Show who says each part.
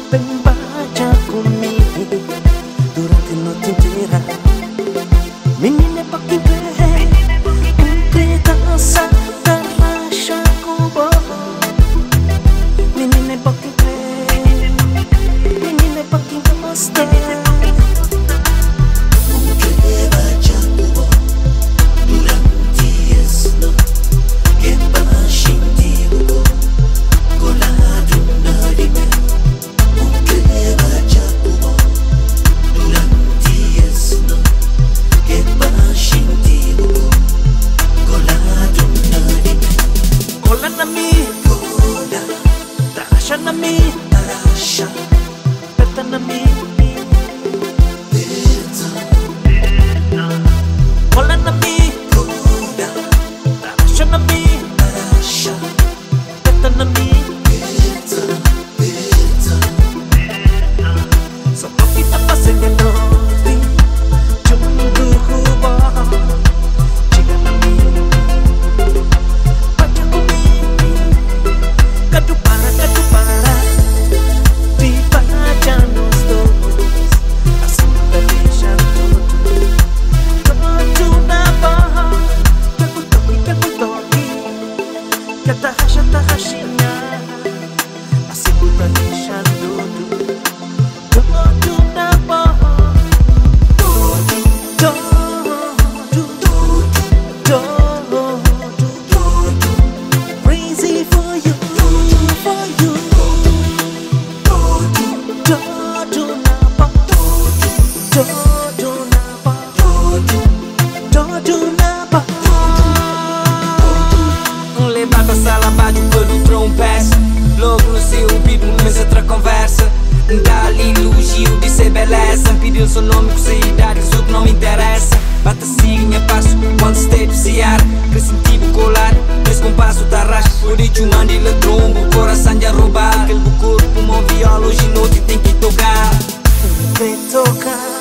Speaker 1: Vem bacia comigo durante a noite inteira. Menina é pra quem crê, quem dança, relaxa com boa. Menina é pra quem crê, menina é pra quem gosta. Na mi, tarasha, peta na mi, peta, cola na mi, cola, tarasha na mi, tarasha, peta na mi, peta, peta. Só pra ficar passando a noite, junto com o chega na mi, bacia comigo, catu para. Tahashinha, assim puta deixando tudo na boa, crazy for you, tudo na boa, tudo na boa.
Speaker 2: Levado a sala abaixo pelo trompete. Logo no seu ouvido, mas outra conversa. Dá-lhe elogio de ser beleza. Pediu seu nome com sua idade, o que não me interessa. Bate assim a passo, quando se tem de sear. Que sentido colar, nesse compasso da rasca. Por isso manda ele trombo, o coração já roubar. Aquele corpo, uma viola, hoje noite tem que tocar.
Speaker 1: Tem que tocar.